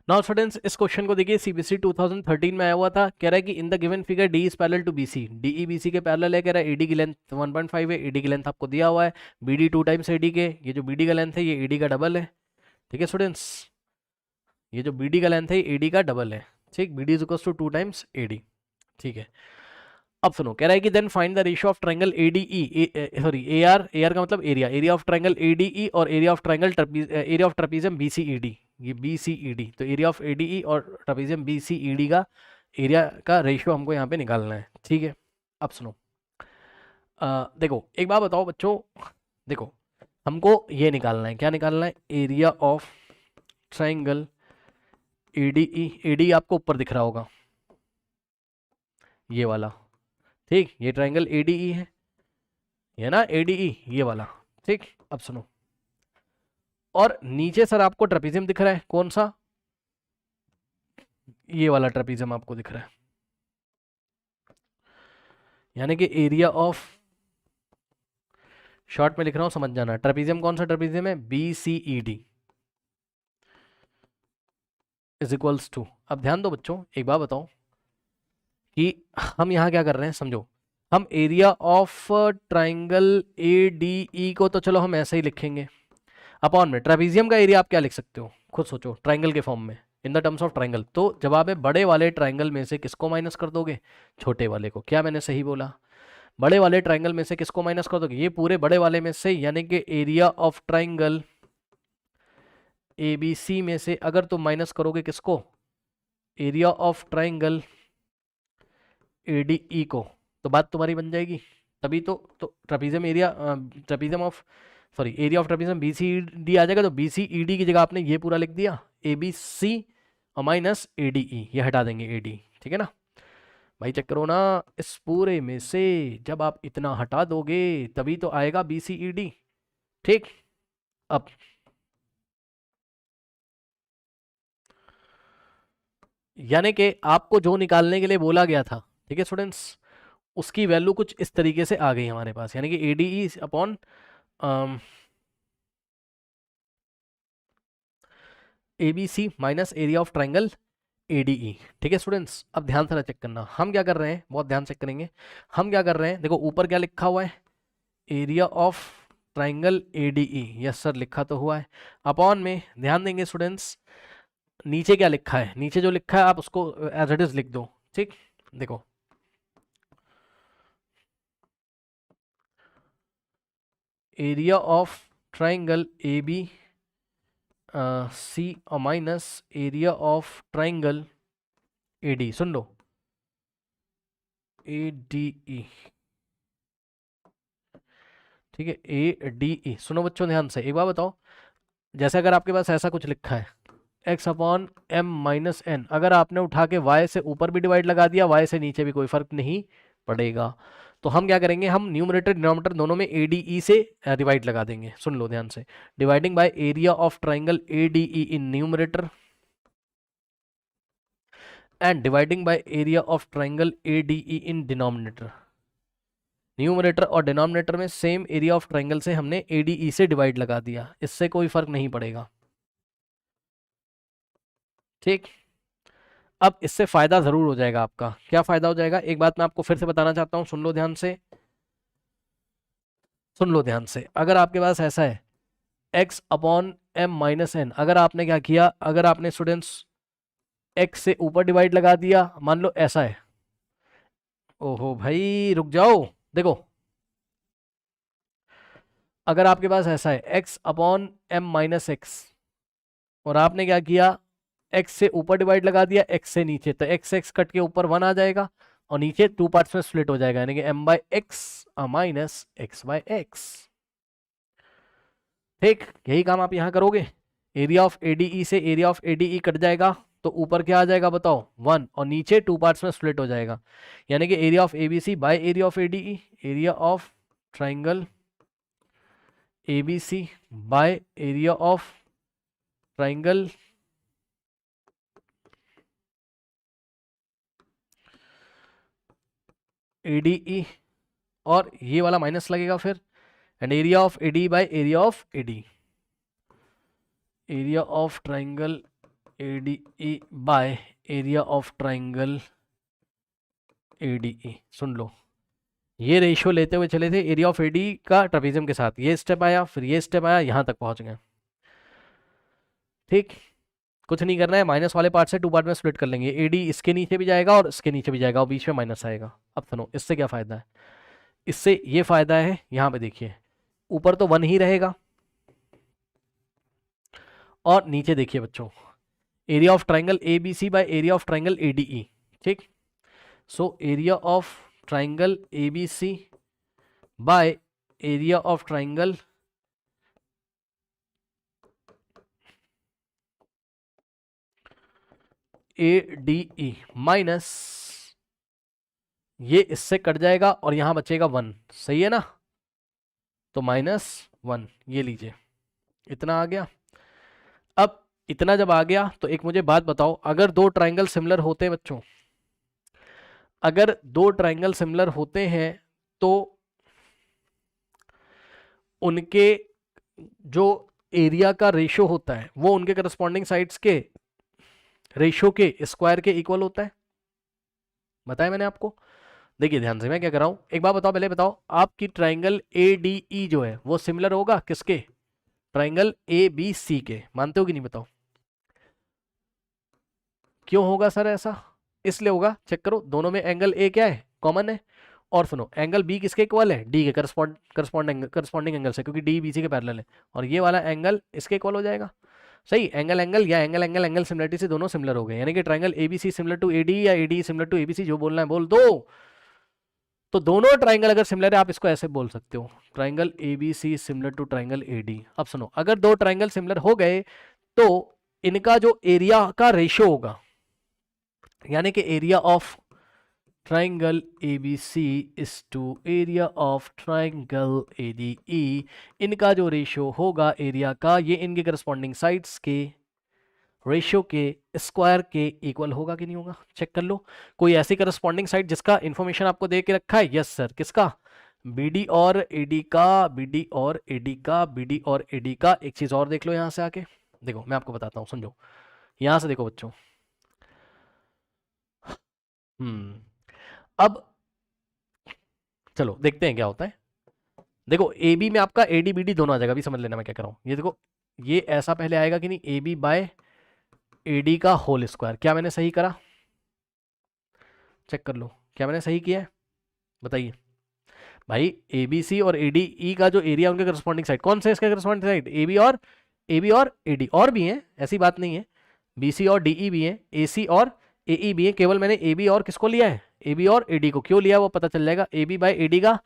Now students इस question को देखिए, सीबीएसई 2013 में आया हुआ था। कह रहा है कि in the given figure D is parallel to BC, DE BC के पैरेलल है। कह रहा है एडी की लेंथ 1.5 है, एडी की लेंथ आपको दिया हुआ है, बीडी 2 टाइम्स एडी के, ये जो बीडी का लेंथ है ये एडी का डबल है। ठीक है स्टूडेंट्स, ये जो बीडी का लेंथ है ये एडी का डबल है। ठीक, BD is equals to 2 times AD. ठीक है, अब सुनो, कह रहा है कि then find the ratio of triangle ADE, sorry AR, AR का मतलब area, area of triangle ADE और area of triangle area of trapezium BCED, ये बीसीईडी, तो एरिया ऑफ एडीई और ट्रेपीजियम बीसीईडी का एरिया का रेशियो हमको यहाँ पे निकालना है। ठीक है, अब सुनो, देखो एक बात बताओ बच्चों, देखो हमको ये निकालना है, क्या निकालना है, area of triangle ADE, AD आपको ऊपर दिख रहा होगा ये वाला। ठीक, ये ट्रायंगल एडीई है, ये ना एडीई ये वाला। ठीक, अब सुनो, और नीचे सर आपको ट्रेपीजियम दिख रहा है, कौन सा, ये वाला ट्रेपीजियम आपको दिख रहा है, यानी कि एरिया ऑफ, शॉर्ट में लिख रहा हूं समझ जाना, ट्रेपीजियम कौन सा ट्रेपीजियम है, B C E D is equals to, अब ध्यान दो बच्चों एक बात बताओ कि हम यहाँ क्या कर रहे हैं, समझो, हम area of triangle A D E को तो चलो हम ऐसे ही लिखेंगे, अपॉन में ट्रेपीजियम का एरिया आप क्या लिख सकते हो, खुद सोचो, ट्राइंगल के फॉर्म में, in the terms of triangle. तो जवाब है बड़े वाले ट्राइंगल में से किसको माइनस कर दोगे, छोटे वाले को। क्या मैंने सही बोला, बड़े वाले ट्राइंगल में से किसको माइनस कर दोगे, ये पूरे बड़े वाले में से, यानी कि area of triangle A B C में से अगर तुम माइनस करोगे किसको, area of triangle A D E को, तो बात तुम्हारी बन जाएगी। तभी तो trapezium area, trapezium of, sorry area of trapezium B C D आ जाएगा, तो बी सी ई डी की जगह आपने ये पूरा लिख दिया, ए बी सी और माइनस ए डी ई, ये हटा देंगे ए डी। ठीक है ना भाई, चेक करो ना, इस पूरे में से जब आप इतना हटा दोगे तभी तो आएगा बी सी ई डी। ठीक, अब यानी कि आपको जो निकालने के लिए बोला गया था, ठीक है स्टूडेंट्स, उसकी वैल्यू कुछ इस तरीके से आ गई हमारे पास, यानी कि A D E upon A B C minus area of triangle A D E. ठीक है स्टूडेंट्स, अब ध्यान से चेक करना, हम क्या कर रहे हैं, बहुत ध्यान चेक करेंगे, हम क्या कर रहे हैं, देखो ऊपर क्या लिखा हुआ है, area of triangle A D E, yes sir लिखा तो हुआ है, अपॉन में ध्यान देंगे स्टूडेंट्स, नीचे क्या लिखा है, नीचे जो लिखा है आप उसको एज इट इज लिख दो। ठीक, देखो area of triangle A B C और minus area of triangle A D, सुन लो, ए डी ई। ठीक है, ए डी ई, सुनो बच्चों ध्यान से, एक बार बताओ, जैसे अगर आपके पास ऐसा कुछ लिखा है x upon M minus N, अगर आपने उठा के y से ऊपर भी डिवाइड लगा दिया, y से नीचे भी कोई फर्क नहीं पड़ेगा। तो हम क्या करेंगे, हम न्यूमरेटर डिनोमिनेटर दोनों में ए डी ई से डिवाइड लगा देंगे। सुन लो ध्यान से, dividing by area of triangle A D E in numerator and dividing by area of triangle A D E in denominator. Numerator और डिनोमिनेटर में सेम एरिया ऑफ ट्राइंगल से हमने ए डी ई से डिवाइड लगा दिया, इससे कोई फर्क नहीं पड़ेगा। ठीक, अब इससे फायदा जरूर हो जाएगा आपका। क्या फायदा हो जाएगा, एक बात मैं आपको फिर से बताना चाहता हूं, सुन लो ध्यान से, सुन लो ध्यान से, अगर आपके पास ऐसा है x upon M minus N, अगर आपने क्या किया, अगर आपने स्टूडेंट्स x से ऊपर डिवाइड लगा दिया, मान लो ऐसा है, ओहो भाई रुक जाओ, देखो अगर आपके पास ऐसा है x upon M minus x, और आपने क्या किया, x से ऊपर डिवाइड लगा दिया, x से नीचे, तो x कट के ऊपर 1 आ जाएगा और नीचे 2 पार्ट्स में स्प्लिट हो जाएगा, यानी कि m by x minus x by x. ठीक, यही काम आप यहां करोगे, एरिया ऑफ एडीई से एरिया ऑफ एडीई कट जाएगा, तो ऊपर क्या आ जाएगा बताओ, 1, और नीचे 2 पार्ट्स में स्प्लिट हो जाएगा, यानी कि area of ABC by area of ADE, area of triangle ABC by area of triangle ADE, और ये वाला माइनस लगेगा फिर, and area of AD by area of AD, area of triangle ADE by area of triangle ADE। सुन लो, ये ratio लेते हुए चले थे एरिया ऑफ AD का ट्रेपेजियम के साथ, ये स्टेप आया, फिर ये स्टेप आया, यहां तक पहुंच गए। ठीक, कुछ नहीं करना है, माइनस वाले पार्ट से 2 पार्ट में स्प्लिट कर लेंगे। AD इसके नीचे भी जाएगा और इसके नीचे भी जाएगा और बीच में माइनस आएगा। अब सुनो, इससे क्या फायदा है, इससे ये फायदा है, यहां पे देखिए ऊपर तो 1 ही रहेगा और नीचे देखिए बच्चों area of triangle ABC by area of triangle ADE। ठीक, so area of triangle ABC by area of triangle ADE minus ये इससे कट जाएगा और यहां बचेगा 1, सही है ना, तो -1 ये लीजिए, इतना आ गया। अब इतना जब आ गया तो एक मुझे बात बताओ, अगर 2 ट्राइंगल सिमिलर होते हैं बच्चों, अगर 2 ट्राइंगल सिमिलर होते हैं तो उनके जो एरिया का रेशियो होता है वो उनके करस्पॉन्डिंग साइड्स के रेशियो के स्क्वायर के इक्वल होता है। बताया मैंने आपको, देखिए ध्यान से मैं क्या कर रहा हूं, एक बात बताओ, पहले बताओ आपकी ट्राइंगल ADE जो है वो सिमिलर होगा किसके, ट्राइंगल ABC के, मानते हो कि नहीं बताओ। क्यों होगा सर ऐसा, इसलिए होगा, चेक करो, दोनों में एंगल A क्या है, कॉमन है, और सुनो एंगल B किसके इक्वल है, D के करस्पॉन्डिंग एंगल से, क्योंकि D BC के पैरेलल है, और ये वाला एंगल इसके इक्वल हो जाएगा। सही, एंगल एंगल या एंगल एंगल एंगल सिमिलरिटी से दोनों सिमिलर हो गए, यानी कि triangle ABC similar to AD या AD सिमिलर टू ABC, जो बोलना है बोल दो। तो दोनों ट्राइंगल अगर सिमिलर है आप इसको ऐसे बोल सकते हो, triangle ABC similar to triangle AD। अब सुनो, अगर 2 ट्राइंगल सिमिलर हो गए तो इनका जो एरिया का रेशियो होगा, यानी कि area of triangle ABC is to area of triangle ADE, इनका जो रेशियो होगा एरिया का, ये इनके करस्पॉन्डिंग साइड्स के रेशियो के स्क्वायर के इक्वल होगा कि नहीं होगा, चेक कर लो। कोई ऐसी करस्पॉन्डिंग साइड जिसका इंफॉर्मेशन आपको दे के रखा है, यस सर, किसका, BD और AD का, BD और AD का, BD और AD का। एक चीज और देख लो यहां से आके, देखो मैं आपको बताता हूँ, समझो, यहां से देखो बच्चों, अब चलो देखते हैं क्या होता है। देखो AB में आपका AD BD दोनों आ जाएगा, अभी समझ लेना मैं क्या कर रहा हूँ। ये देखो, ये ऐसा पहले आएगा कि नहीं, AB बाय AD का होल स्क्वायर। क्या मैंने सही करा, चेक कर लो, क्या मैंने सही किया है, बताइए भाई। ABC और ADE का जो एरिया उनके करस्पॉन्डिंग साइड, कौन से इसके करस्पॉन्डिंग साइड, AB और AD, और भी हैं, ऐसी बात नहीं है, BC और DE भी हैं, AC और AE भी है, केवल मैंने AB और किसको लिया है, AB और AD को। क्यों लिया वो पता चल जाएगा, AB बाय AD का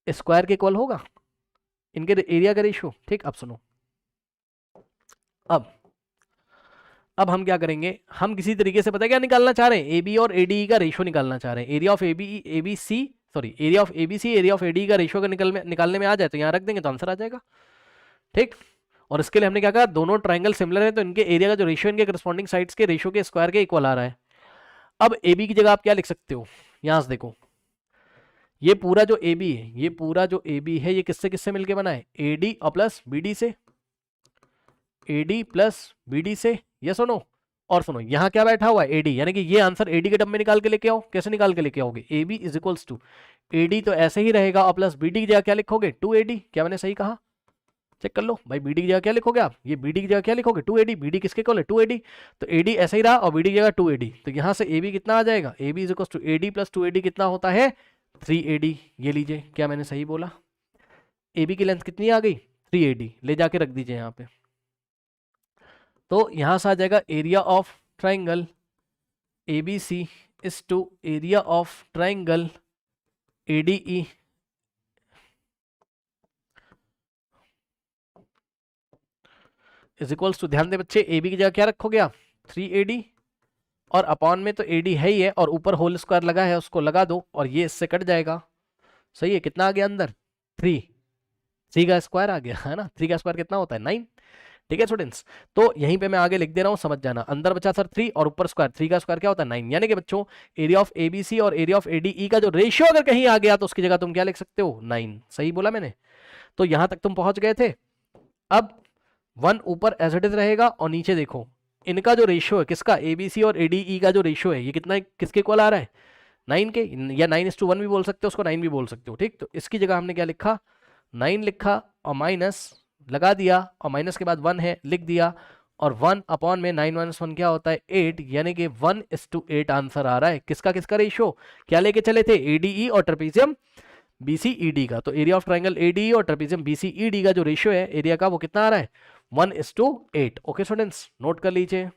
स्क्वायर के इक्वल होगा इनके एरिया का रेशियो। ठीक, अब सुनो, अब हम क्या करेंगे, हम किसी तरीके से पता है क्या निकालना चाह रहे हैं, AB और ADE का रेशियो निकालना चाह रहे हैं। Area of ABC sorry, area of ABC area of ADE का रेशियो का निकालने में आ जाए तो यहाँ रख देंगे तो आंसर आ जाएगा। ठीक, और इसके लिए हमने क्या कहा, दोनों ट्राइंगल सिमिलर है तो इनके एरिया का जो रेशियो इनके करस्पॉन्डिंग साइड्स के रेशियो के स्क्वायर के इक्वल आ रहा है। अब AB की जगह आप क्या लिख सकते हो, यहां से देखो, ये पूरा जो AB है, ये पूरा जो AB है, ये किससे किससे मिलके बना है, AD और प्लस BD से, AD प्लस BD से, ये सुनो, और सुनो यहाँ क्या बैठा हुआ है, AD, यानी कि ये आंसर AD के डब्बे में निकाल के लेके आओ। कैसे निकाल के लेके आओगे, AB is equals to AD तो ऐसे ही रहेगा, और प्लस BD की जगह क्या लिखोगे, 2AD। क्या मैंने सही कहा, चेक कर लो भाई, BD की जगह क्या लिखोगे आप, ये BD की जगह क्या लिखोगे, 2AD। BD किसके इक्वल है, 2AD, तो AD ऐसे ही रहा और BD की जगह 2AD, तो यहाँ से AB कितना आ जाएगा, AB is equals to AD plus 2AD कितना होता है, 3AD। ये लीजिए, क्या मैंने सही बोला, AB की लेंथ कितनी आ गई, 3AD, ले जाके रख दीजिए यहाँ पे। तो यहां से आ जाएगा area of triangle ABC is to area of triangle ADE is equals to, ध्यान दे बच्चे, AB की जगह क्या रखोगे आप, 3AD, और अपॉन में तो AD है ही है, और ऊपर होल स्क्वायर लगा है उसको लगा दो, और ये इससे कट जाएगा। सही है, कितना आ गया अंदर, 3 का स्क्वायर आ गया है ना, 3 का स्क्वायर कितना होता है, 9। ठीक है स्टूडेंट्स, तो यहीं पे मैं आगे लिख दे रहा हूं, समझ जाना, अंदर बचा सर 3 और ऊपर स्क्वायर, 3 का स्क्वायर क्या होता है, 9। यानी कि बच्चों एरिया ऑफ ABC और एरिया ऑफ ADE का जो रेशियो अगर कहीं आ गया तो उसकी जगह तुम क्या लिख सकते हो, 9। सही बोला मैंने, तो यहां तक तुम पहुंच गए थे। अब 1 ऊपर एज इट इज रहेगा, और नीचे देखो इनका जो रेशियो है किसका, ABC और ADE का जो रेशियो है ये कितना, किसके इक्वल आ रहा है, 9 के, या 9:1 भी बोल सकते हो उसको, 9 भी बोल सकते हो, ठीक। तो इसकी जगह हमने क्या लिखा, 9 लिखा और माइनस लगा दिया, और माइनस के बाद 1 है लिख दिया, और 1 अपॉन में 9 - 1 क्या होता है 8, यानी कि 1:8 आंसर आ रहा है। किसका किसका रेशियो, क्या लेके चले थे, ADE और ट्रेपेजियम BCED का। तो एरिया ऑफ ट्राइंगल ADE और ट्रेपेजियम BCED का जो रेशियो है एरिया का वो कितना आ रहा है, 1:8। ओके स्टूडेंट्स, नोट कर लीजिए।